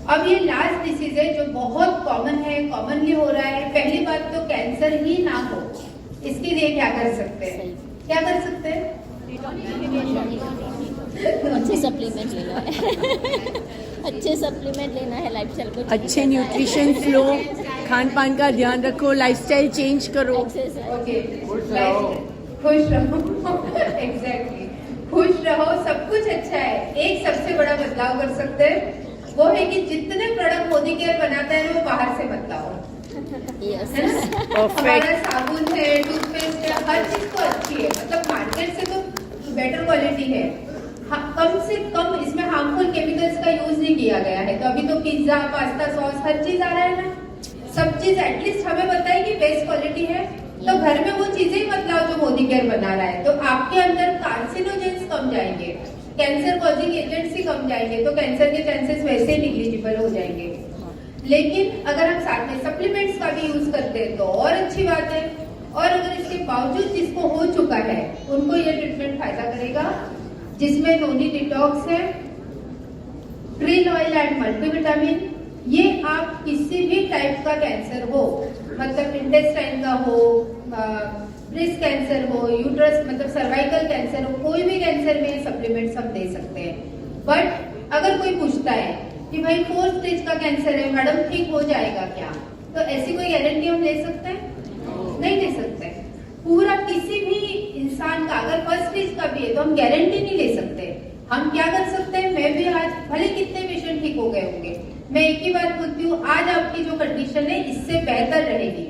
अब ये last disease है जो बहुत कॉमन है, कॉमनली हो रहा है। पहली बात तो कैंसर ही ना हो, इसके लिए क्या कर सकते हैं? क्या कर सकते हैं? अच्छे सप्लीमेंट लेना है अच्छे सप्लीमेंट लेना है, लाइफस्टाइल को अच्छे न्यूट्रिशन लो, खान पान का ध्यान रखो, लाइफस्टाइल चेंज करो। ओके, खुश रहो एग्जैक्टली, खुश रहो, सब कुछ अच्छा है। एक सबसे बड़ा बदलाव कर सकते हैं, वो है कि जितने प्रोडक्ट मोदी केयर बनाता है वो बाहर से मत लाओ। हमारा साबुन है, टूथपेस्ट है, हर चीज तो अच्छी है, मतलब मार्केट से तो बेटर क्वालिटी है। कम से कम इसमें हार्मफुल केमिकल्स का यूज नहीं किया गया है। तो अभी तो पिज्जा, पास्ता, सॉस हर चीज आ रहा है ना, सब चीज एटलीस्ट हमें पता है कि बेस्ट क्वालिटी है। तो घर में वो चीजें ही मत लाओ जो मोदी केयर बना रहा है। तो आपके अंदर कार्सिनोजेंस कम जाएंगे, कैंसर कॉजिंग एजेंट्स ही कम जाएंगे, तो कैंसर के चांसेस वैसे निग्लिजिबल हो जाएंगे। लेकिन अगर हम साथ में सप्लीमेंट्स का भी यूज करते हैं तो और अच्छी बात है। और अगर इसके बावजूद जिसको हो चुका है उनको ये ट्रीटमेंट फायदा करेगा, जिसमें नोनी डिटॉक्स है, क्रील ऑयल एंड मल्टीविटामिन। ये आप किसी भी टाइप का कैंसर हो, मतलब इंटेस्टाइन का हो, ब्रेस्ट कैंसर हो, यूट्रस मतलब सर्वाइकल कैंसर हो, कोई भी कैंसर में सप्लीमेंट्स हम दे सकते हैं। बट अगर कोई पूछता है कि भाई 4th स्टेज का कैंसर है मैडम, ठीक हो जाएगा क्या? तो ऐसी कोई गारंटी हम ले सकते हैं? नहीं ले सकते। पूरा किसी भी इंसान का अगर 1st स्टेज का भी है तो हम गारंटी नहीं ले सकते। हम क्या कर सकते हैं, मैं भी आज भले कितने पेशेंट ठीक हो गए होंगे, मैं एक ही बात बोलती हूँ, आज आपकी जो कंडीशन है इससे बेहतर रहेगी।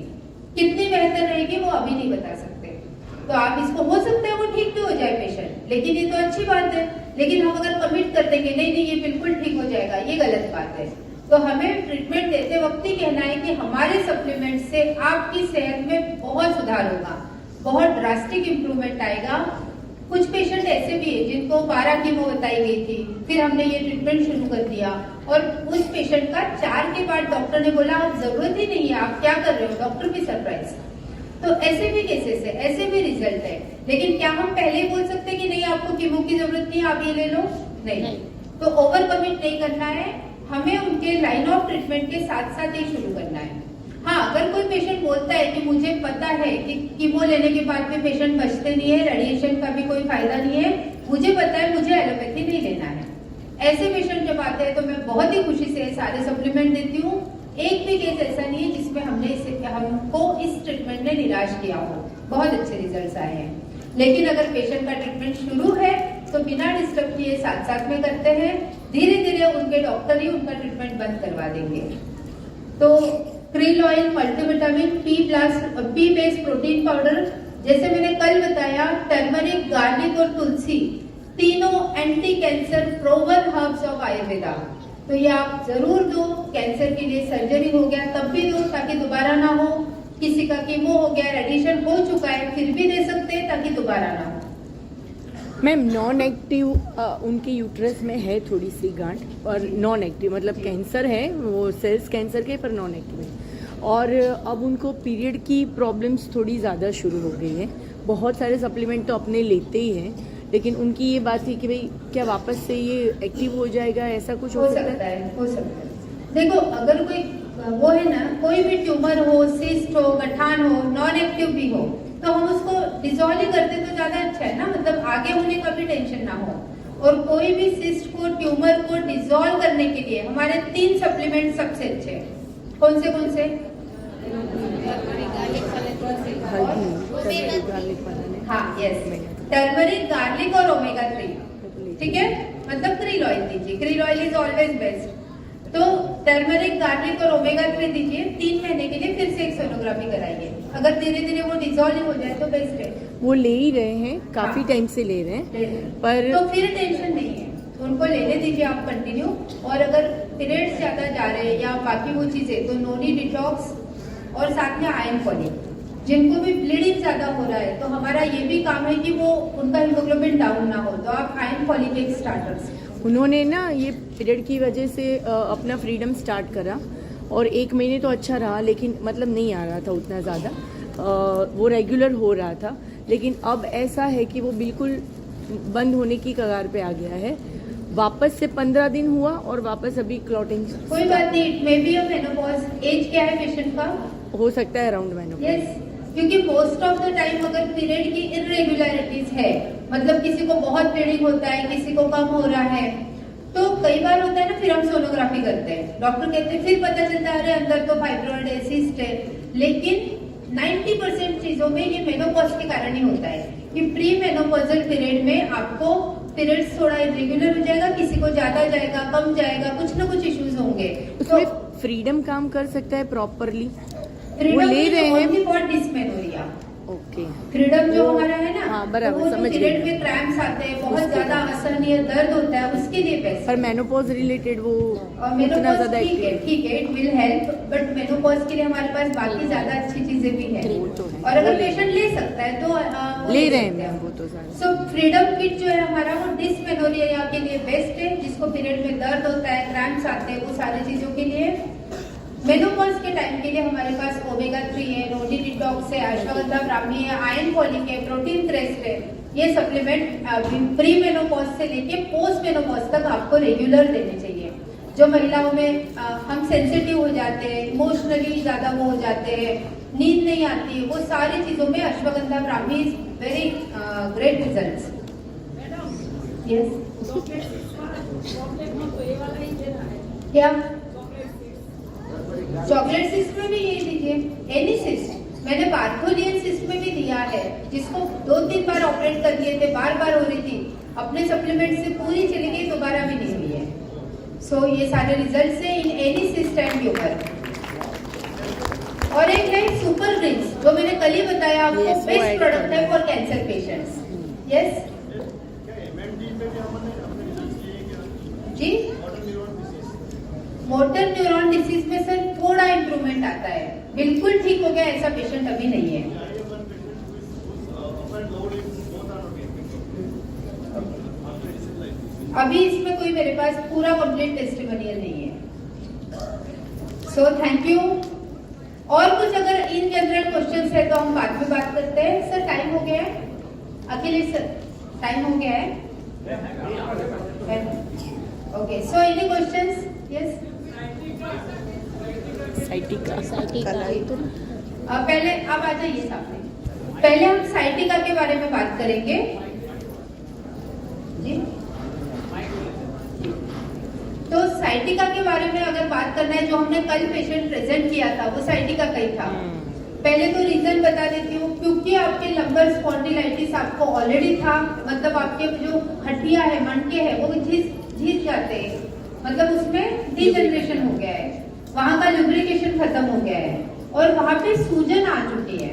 कितनी बेहतर रहेगी वो अभी नहीं बता सकते। तो आप इसको हो सकता है वो ठीक भी हो जाए पेशेंट, लेकिन ये तो अच्छी बात है। लेकिन हम अगर कमिट कर देंगे नहीं नहीं ये बिल्कुल ठीक हो जाएगा, ये गलत बात है। तो हमें ट्रीटमेंट देते वक्त ही कहना है कि हमारे सप्लीमेंट से आपकी सेहत में बहुत सुधार होगा, बहुत ड्रास्टिक इंप्रूवमेंट आएगा। कुछ पेशेंट ऐसे भी है जिनको 12 कीमो बताई गई थी, फिर हमने ये ट्रीटमेंट शुरू कर दिया और उस पेशेंट का 4 के बाद डॉक्टर ने बोला अब जरूरत ही नहीं है, आप क्या कर रहे हो? डॉक्टर भी सरप्राइज। तो ऐसे भी केसेस है, ऐसे भी रिजल्ट है। लेकिन क्या हम पहले ही बोल सकते हैं कि नहीं आपको कीमो की जरूरत नहीं है, आप ये ले लो? नहीं। तो ओवर कमिट नहीं करना है, हमें उनके लाइन ऑफ ट्रीटमेंट के साथ साथ ही शुरू करना है। हाँ, अगर कोई पेशेंट बोलता है कि मुझे पता है कि कीमो लेने के बाद में पेशेंट बचते नहीं है, रेडिएशन का भी कोई फायदा नहीं है, मुझे पता है मुझे एलोपैथी नहीं लेना है, ऐसे पेशेंट जब आते हैं तो मैं बहुत ही खुशी से सारे सप्लीमेंट देती हूँ। एक भी केस ऐसा नहीं है जिसमें हमको इस ट्रीटमेंट ने निराश किया हो, बहुत अच्छे रिजल्ट्स आए हैं। लेकिन अगर पेशेंट का ट्रीटमेंट शुरू है तो बिना डिस्टर्ब किए साथ साथ में करते हैं, धीरे धीरे उनके डॉक्टर ही उनका ट्रीटमेंट बंद करवा देंगे। तो krill oil, multivitamin, P based protein powder, जैसे मैंने कल बताया, टर्मरिक, गार्लिक और तुलसी तीनों anti cancer proven herbs of Ayurveda. तो ये आप जरूर दो। कैंसर के लिए सर्जरी हो गया तब भी दो ताकि दोबारा ना हो, किसी का कीमो हो गया, रेडिएशन हो चुका है फिर भी दे सकते हैं ताकि दोबारा ना हो। मैम नॉन एक्टिव उनके यूट्रस में है थोड़ी सी गांठ, और नॉन एक्टिव मतलब कैंसर है, वो सेल्स कैंसर के पर नॉन एक्टिव है। और अब उनको पीरियड की प्रॉब्लम्स थोड़ी ज़्यादा शुरू हो गई है। बहुत सारे सप्लीमेंट तो अपने लेते ही हैं, लेकिन उनकी ये बात थी कि भाई क्या वापस से ये एक्टिव हो जाएगा, ऐसा कुछ हो सकता है? हो सकता है। देखो अगर कोई वो है ना, कोई भी ट्यूमर हो, सिस्ट हो, गठान हो, नॉन एक्टिव भी हो, तो हम उसको डिसॉल्व ही करते तो ज्यादा अच्छा है ना, मतलब आगे होने का भी टेंशन ना हो। और कोई भी सिस्ट को, ट्यूमर को डिसॉल्व करने के लिए हमारे 3 सप्लीमेंट सबसे अच्छे हैं। कौन से? हाँ, यस, टर्मरिक, गार्लिक और ओमेगा 3। ठीक है, मतलब क्रील ऑयल दीजिए, krill oil is always best. तो टर्मरिक, गार्लिक और ओमेगा 3 दीजिए 3 महीने के लिए, फिर से एक सोनोग्राफी कराइए। अगर धीरे धीरे वो डिसॉल्व हो जाए तो बेस्ट है। वो ले ही रहे हैं, काफी टाइम से ले रहे हैं, पर तो फिर टेंशन नहीं है, उनको लेने दीजिए आप कंटिन्यू। और अगर पीरियड्स ज्यादा जा रहे हैं या बाकी वो चीजें, तो नोनी डिटॉक्स और साथ में आयरन फॉलिक। जिनको भी ब्लीडिंग ज्यादा हो रहा है तो हमारा ये भी काम है कि वो उनका हीमोग्लोबिन डाउन ना हो, तो आप आयरन फॉलिक एक स्टार्टर्स। उन्होंने ना ये पीरियड की वजह से अपना फ्रीडम स्टार्ट करा और 1 महीने तो अच्छा रहा, लेकिन मतलब नहीं आ रहा था उतना ज़्यादा, वो रेगुलर हो रहा था। लेकिन अब ऐसा है कि वो बिल्कुल बंद होने की कगार पे आ गया है। वापस से 15 दिन हुआ और वापस अभी क्लॉटिंग कोई बात नहीं, it may be a menopause. Age क्या है पेशेंट का? हो सकता है अराउंड मेनोपॉज। यस, क्योंकि मोस्ट ऑफ द टाइम अगर पीरियड की इरेगुलरिटीज है, मतलब किसी को बहुत ब्लीडिंग होता है, किसी को कम हो रहा है, तो कई बार होता है ना, फिर हम सोनोग्राफी करते हैं, डॉक्टर कहते हैं, फिर पता चलता है अरे अंदर तो फाइब्रॉइड है, सिस्ट है। लेकिन 90% चीजों में ये मेनोपॉज के कारण ही होता है कि प्री मेनोपॉजल पीरियड में आपको पीरियड्स थोड़ा इरेगुलर हो जाएगा, किसी को ज्यादा जाएगा, कम जाएगा, कुछ ना कुछ इश्यूज होंगे। उसमें फ्रीडम काम कर सकता है प्रॉपरली? फ्रीडम ले रहे हैं फॉर डिस्मेनोरिया। ओके, फ्रीडम जो हमारा है ना, हाँ, बराबर, वो समझ पीरियड गई। में क्रैम्प्स आते हैं, बहुत ज्यादा असहनीय दर्द होता है, उसके लिए बेस्ट। पर मेनोपॉज रिलेटेड वो इतना मेनोपॉज ज्यादा ठीक है, ठीक है, it will help, but menopause के लिए हमारे पास बाकी ज्यादा अच्छी चीजें भी हैं। वो तो है। और अगर पेशेंट ले सकता है तो वो ले रहे सकते हैं वो तो सारे। सो फ्रीडम किट जो है हमारा, वो डिस्मेनोरिया के लिए बेस्ट है, जिसको पीरियड में दर्द होता है, क्रैम्प्स आते हैं, वो सारी चीजों के लिए। मेनोपॉज के टाइम के लिए हमारे पास ओमेगा 3 है, नोडी डिटॉक्स है, अश्वगंधा ब्राह्मी है, आयरन फॉलिक है, प्रोटीन क्रेस्ट है। ये सप्लीमेंट प्री मेनोपॉज से लेके पोस्ट मेनोपॉज तक आपको रेगुलर देने चाहिए। जो महिलाओं में हम सेंसिटिव हो जाते हैं, इमोशनली ज्यादा वो हो जाते हैं, नींद नहीं आती है, वो सारी चीजों में ashwagandha Brahmi is very great results. Yes, क्या चॉकलेट सिस्ट में भी यही दीजिए, एनी सिस्ट। मैंने पार्थोलियन सिस्ट में भी दिया है, जिसको 2-3 बार ऑपरेट कर दिए थे, बार बार हो रही थी, अपने सप्लीमेंट से पूरी चली गई, दोबारा भी नहीं हुई है। सो ये सारे रिजल्ट्स हैं in any cyst and tumour. और एक है सुपर ग्रीन्स, जो मैंने कल ही बताया आपको, Yes, बेस्ट वो प्रोडक्ट है फॉर कैंसर पेशेंट्स। यस जी, मोटर न्यूरॉन डिसीज में सर थोड़ा इम्प्रूवमेंट आता है, बिल्कुल ठीक हो गया ऐसा पेशेंट अभी नहीं है। अभी इसमें कोई मेरे पास पूरा कंप्लीट टेस्टिमोनियल नहीं है। So thank you. और कुछ अगर इन जनरल क्वेश्चंस है तो हम बाद में बात करते हैं। सर टाइम हो गया है, अखिलेश सर टाइम हो गया है। Okay, so any questions? Yes, sciatica पहले आप आ जाइए सामने। पहले हम साइटिका के बारे में बात करेंगे जी। तो साइटिका के बारे में अगर बात करना है, जो हमने कल पेशेंट प्रेजेंट किया था वो साइटिका का ही था। पहले तो रीजन बता देती हूँ, क्योंकि आपके लंबर स्पॉन्डिलाइटिस आपको ऑलरेडी था, मतलब आपके जो हड्डियां है, मणके हैं, वो झीस जाते हैं, मतलब उसमें डिजनरेशन हो गया है, वहां का लुब्रिकेशन खत्म हो गया है और वहां पे सूजन आ चुकी है।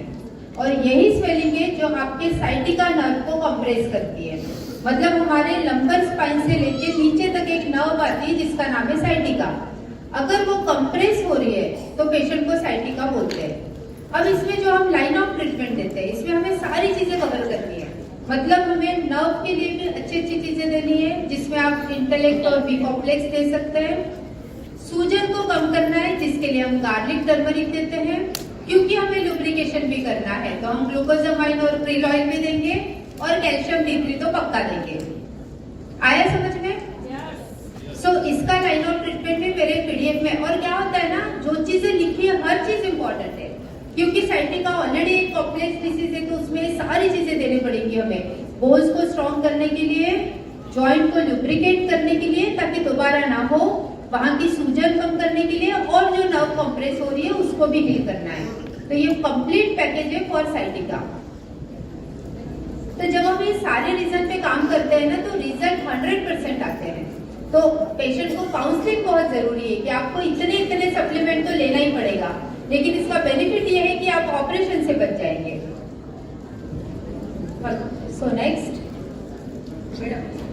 और यही स्वेलिंग है जो आपके साइटिका नर्व को कंप्रेस करती है। मतलब हमारे लंबर स्पाइन से लेके नीचे तक एक नर्व आती है जिसका नाम है साइटिका। अगर वो कंप्रेस हो रही है तो पेशेंट को साइटिका बोलते हैं। अब इसमें जो हम लाइन ऑफ ट्रीटमेंट देते हैं, इसमें हमें सारी चीजें कवर करनी है। मतलब हमें नर्व के लिए भी अच्छी अच्छी चीजें देनी है, जिसमें आप इंटेलेक्ट और बी कॉम्प्लेक्स दे सकते हैं। सूजन को कम करना है, जिसके लिए हम गार्लिक टर्मरिक देते हैं। क्योंकि हमें लुब्रिकेशन भी करना है तो हम ग्लूकोजामाइन और प्रिलॉइल भी देंगे और कैल्शियम D3 तो पक्का देंगे। आया समझ में? सो इसका लाइन ऑफ ट्रीटमेंट भी मेरे PDF में। और क्या होता है ना, जो चीजें लिखी है हर चीज इंपॉर्टेंट है, क्योंकि साइटिका ऑलरेडी एक कॉम्प्लेक्स डिसीज है, तो उसमें सारी चीजें देनी पड़ेंगी हमें। बोन्स को स्ट्रॉन्ग करने के लिए, जॉइंट को लुब्रिकेट करने के लिए ताकि दोबारा ना हो, वहां की सूजन कम करने के लिए, और जो नर्व कंप्रेस हो रही है उसको भी हील करना है। तो ये कंप्लीट पैकेज है फॉर साइटिका। तो जब हम ये सारे रीजन पे काम करते हैं ना, तो रिजल्ट 100% आते हैं। तो पेशेंट को काउंसलिंग बहुत जरूरी है कि आपको इतने सप्लीमेंट तो लेना ही पड़ेगा, लेकिन इसका बेनिफिट ये है कि आप ऑपरेशन से बच जाएंगे। So next madam.